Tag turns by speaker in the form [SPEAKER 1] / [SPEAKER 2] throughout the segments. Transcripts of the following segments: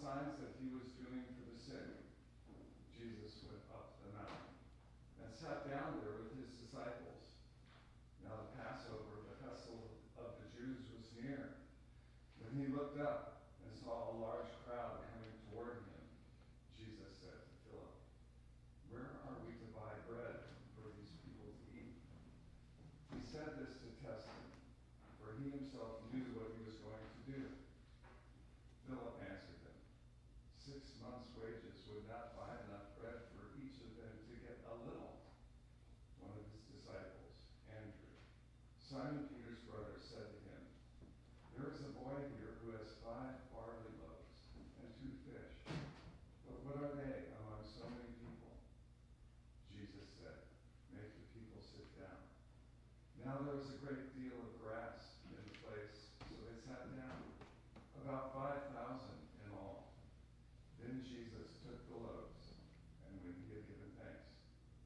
[SPEAKER 1] signs that he was doing for the sick, Jesus went up the mountain and sat down there with his disciples. Now the Passover, the festival of the Jews, was near. When he looked up and saw a large crowd coming toward him, Jesus said to Philip, "Where are we to buy bread for these people to eat?" He said this to test him, for he himself knew what he was going to do. Philip answered him, 6 months' wages would not buy enough bread for each of them to get a little. One of his disciples, Andrew, Simon Peter's brother, said to him, "There is a boy here who has 5 barley loaves and 2 fish. But what are they among so many people?" Jesus said, "Make the people sit down." Now there was a great deal of grass in the place, so they sat down, about 5,000 in all. Then Jesus took the loaves, and when he had given thanks,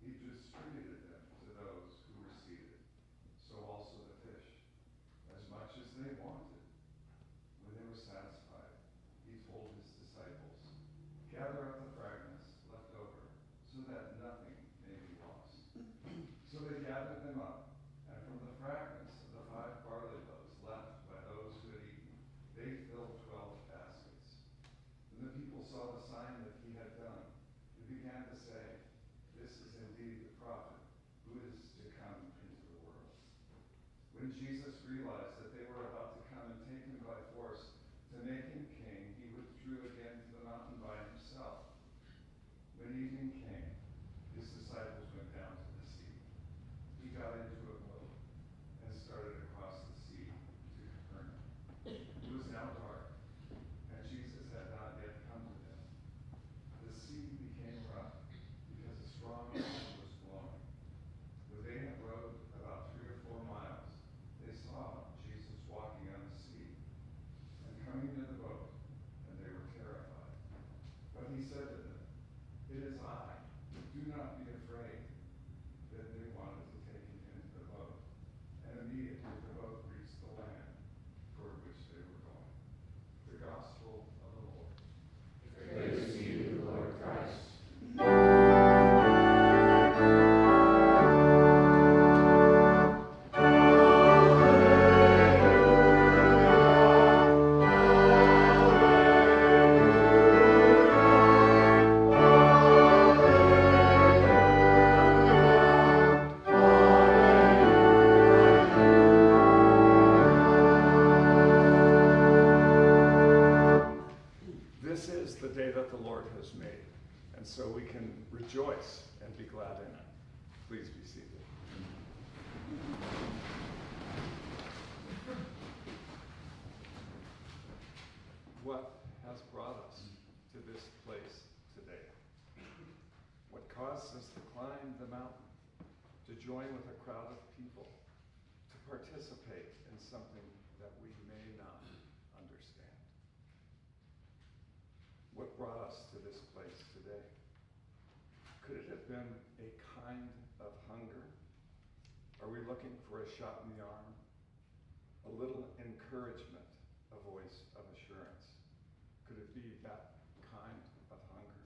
[SPEAKER 1] he distributed them to those who were seated. So also the fish, as much as they wanted. When they were satisfied, he told his disciples, "Gather up the fragments left over, so that nothing may be lost." So they gathered them up, and from the fragments of the 5 barley loaves left by those who had eaten, they filled 12 baskets. When the people saw the sign that he had done, they began to say, "This is indeed the prophet who is to come into the world." When Jesus realized that they were about to come and take him by force to make him king, he withdrew again to the mountain by himself. When evening came, his disciples went down to the sea. He got into a boat and started across the sea to Capernaum. It was now dark, and Jesus had not yet come to them. The sea became rough because a strong wind was blowing. When they had rowed about 3 or 4 miles, they saw Jesus walking on the sea and coming into the boat, and they were terrified. But he said to them, "It is I, do not be afraid." Then they wanted to take him into the boat, and immediately the boat reached the land toward which they were going. The Gospel of the Lord.
[SPEAKER 2] Praise to you, Lord Christ.
[SPEAKER 1] This is the day that the Lord has made, and so we can rejoice and be glad in it. Please be seated. What has brought us to this place today? What caused us to climb the mountain, to join with a crowd of people, to participate in something that we may not understand? What brought us to this place today? Could it have been a kind of hunger? Are we looking for a shot in the arm? A little encouragement, a voice of assurance? Could it be that kind of hunger?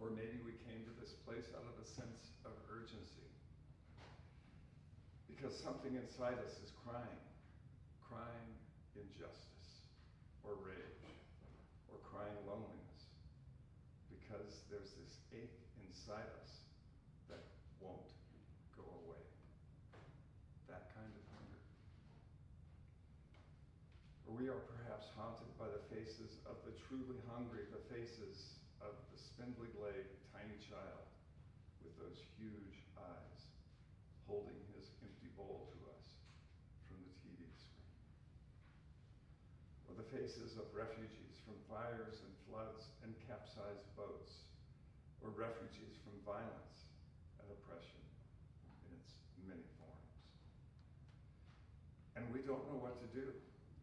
[SPEAKER 1] Or maybe we came to this place out of a sense of urgency, because something inside us is crying injustice, or rage, or crying loneliness, because there's this ache inside us that won't go away. That kind of hunger. Or we are perhaps haunted by the faces of the truly hungry, the faces of the spindly-legged tiny child with those huge eyes holding his empty bowl to us from the TV screen. Or the faces of refugees from fires and floods and capsized boats, or refugees from violence and oppression in its many forms. And we don't know what to do.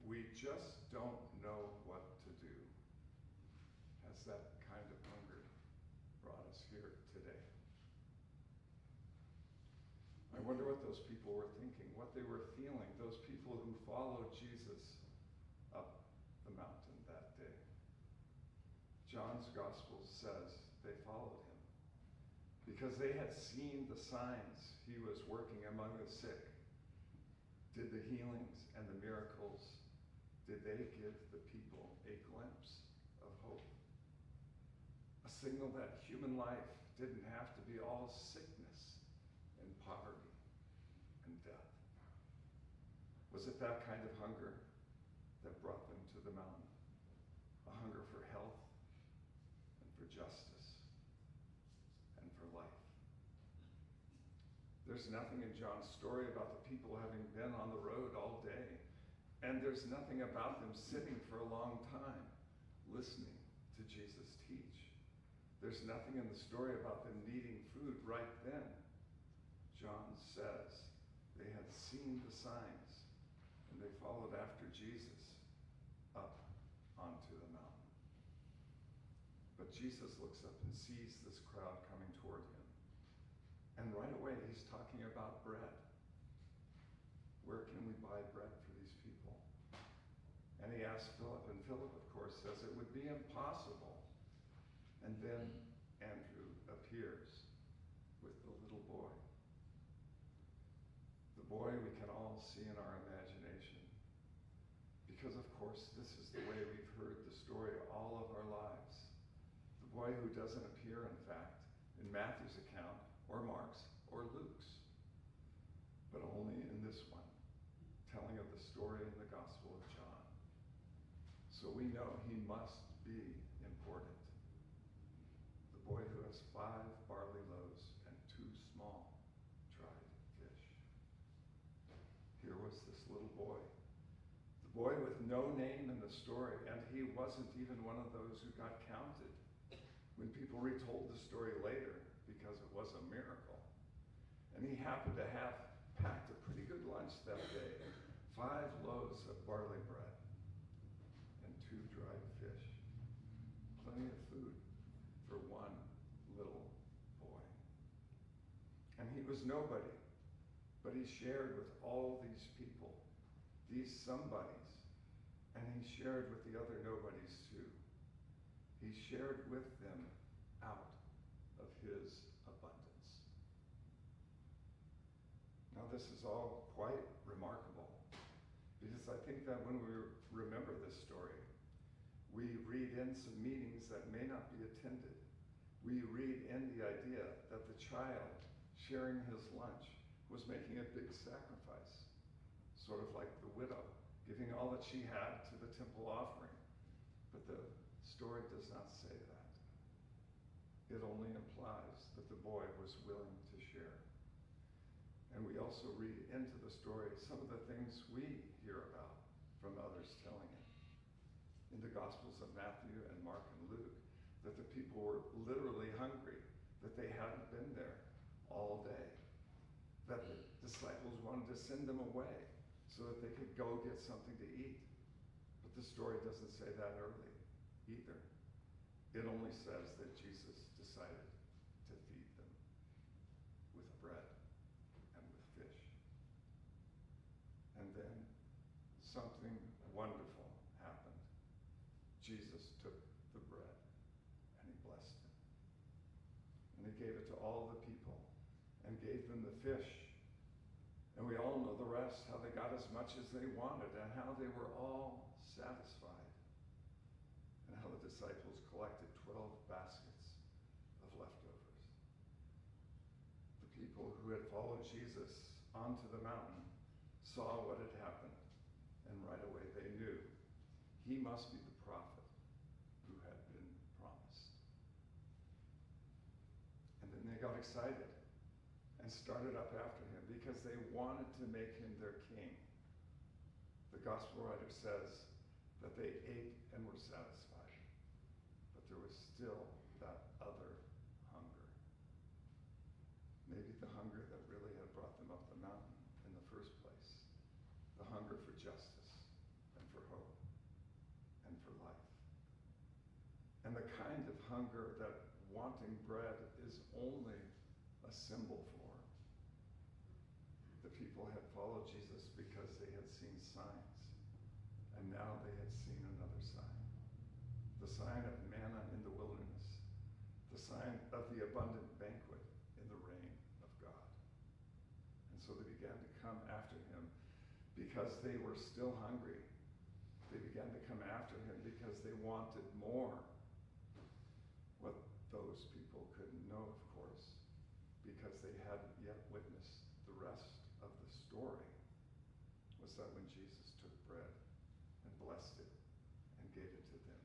[SPEAKER 1] We just don't know what to do. Has that kind of hunger brought us here today? I wonder what those people were thinking, what they were feeling, those people who followed Jesus up the mountain that John's gospel says they followed him because they had seen the signs he was working among the sick, did the healings and the miracles. Did they give the people a glimpse of hope? A signal that human life didn't have to be all sickness and poverty and death. Was it that kind of hunger that brought them to the mountain? A hunger for health and for justice and for life. There's nothing in John's story about the people having been on the road all day, and there's nothing about them sitting for a long time listening to Jesus teach. There's nothing in the story about them needing food right then. John says they had seen the signs, and they followed after Jesus up onto the mountain. But Jesus looks up and sees this crowd coming toward him. And right away, he's talking about bread. Where can we buy bread for these people? And he asks Philip, and Philip, of course, says it would be impossible. And then Andrew appears with the little boy. The boy we can all see in our imagination. Because, of course, this is the way we've heard the story all of our lives. The boy who doesn't appear, in fact, in Matthew's account, or Mark's, or Luke's, but only in this one, telling of the story in the Gospel of John. So we know he must be important. The boy who has 5 barley loaves and 2 small dried fish. Here was this little boy. The boy with no name in the story, and he wasn't even one of those who got counted when people retold the story later, because it was a miracle. And he happened to have packed a pretty good lunch that day. 5 loaves of barley bread and 2 dried fish. Plenty of food for one little boy. And he was nobody, but he shared with all these people, these somebodies, and he shared with the other nobodies too. He shared with them out of his abundance. Now, this is all quite remarkable, because I think that when we remember this story, we read in some meanings that may not be attended. We read in the idea that the child sharing his lunch was making a big sacrifice, sort of like the widow giving all that she had to the temple offering. But the story does not say that. It only implies that the boy was willing to share. And we also read into the story some of the things we hear about from others telling it. In the Gospels of Matthew and Mark and Luke, that the people were literally hungry, that they hadn't been there all day, that the disciples wanted to send them away so that they could go get something to eat. But the story doesn't say that early either. It only says that Jesus decided to feed them with bread and with fish. And then something wonderful happened. Jesus took the bread and he blessed it. And he gave it to all the people and gave them the fish. And we all know the rest, how they got as much as they wanted and how they were all satisfied. And how the disciples collected 12 baskets of leftovers. The people who had followed Jesus onto the mountain saw what had happened, and right away they knew he must be the prophet who had been promised. And then they got excited and started up after him because they wanted to make him their king. The gospel writer says that they ate and were satisfied, but there was still that other hunger. Maybe the hunger that really had brought them up the mountain in the first place. The hunger for justice and for hope and for life. And the kind of hunger that wanting bread is only a symbol for. The people had followed Jesus because they had seen signs. And now they had seen another sign. The sign of manna in sign of the abundant banquet in the reign of God. And so they began to come after him because they were still hungry. They began to come after him because they wanted more. What those people couldn't know, of course, because they hadn't yet witnessed the rest of the story, was that when Jesus took bread and blessed it and gave it to them,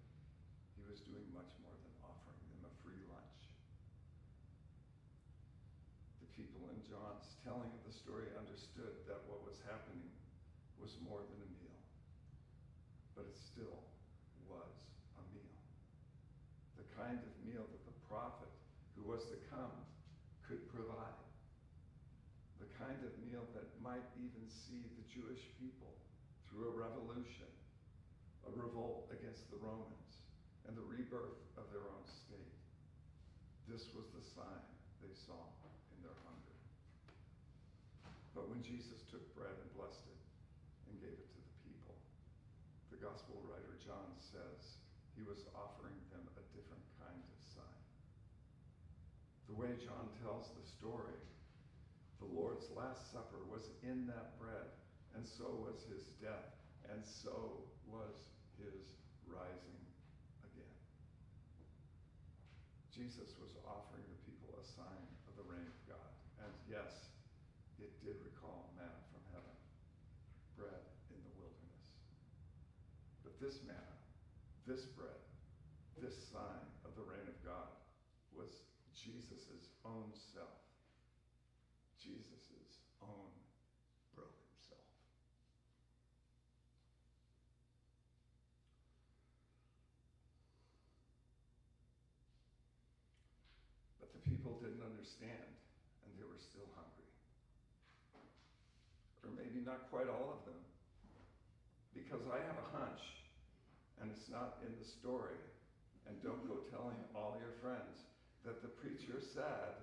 [SPEAKER 1] he was doing much more than offering them a free lunch. The people in John's telling of the story understood that what was happening was more than a meal, but it still was a meal. The kind of meal that the prophet who was to come could provide. The kind of meal that might even see the Jewish people through a revolution, a revolt against the Romans, and the rebirth of their own state. This was the sign they saw in their hunger. But when Jesus took bread and blessed it and gave it to the people, the gospel writer John says he was offering them a different kind of sign. The way John tells the story, the Lord's Last Supper was in that bread, and so was his death, and so was his rising again. Jesus was offering the people a sign of the reign of God. And yes, it did recall manna from heaven, bread in the wilderness. But this manna, this bread, this sign of the reign of God was Jesus' own self, Jesus' own broken self. But the people didn't understand, and they were still hungry. Or maybe not quite all of them, because I have a hunch, and it's not in the story, and don't go telling all your friends that the preacher said,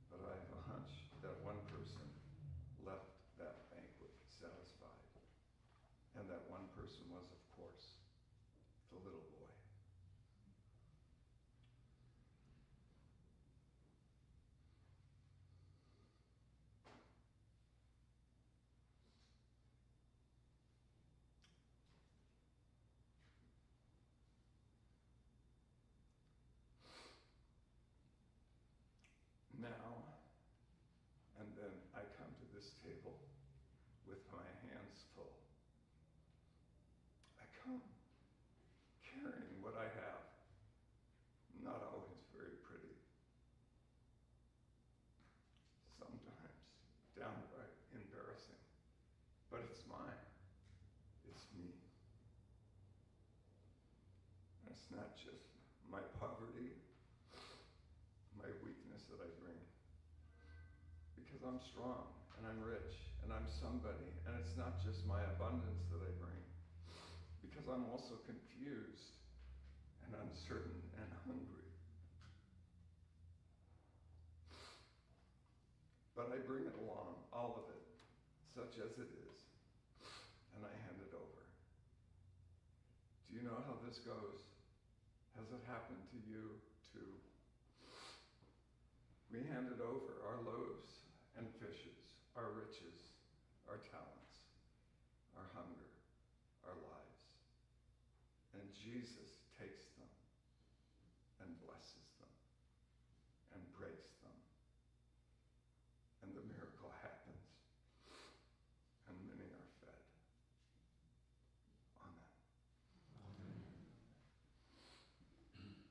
[SPEAKER 1] but I have a hunch that one person left that banquet satisfied. And that one person was, of course, the little boy. Now, and then I come to this table with my hands full. I come carrying what I have, not always very pretty, sometimes downright embarrassing, but it's mine, it's me. And it's not just my poverty, my weakness that I bring, because I'm strong and I'm rich and I'm somebody, and it's not just my abundance that I bring, because I'm also confused and uncertain and hungry. But I bring it along, all of it, such as it is, and I hand it over. Do you know how this goes? Has it happened to you too? We handed over our loaves and fishes, our riches, our talents, our hunger, our lives. And Jesus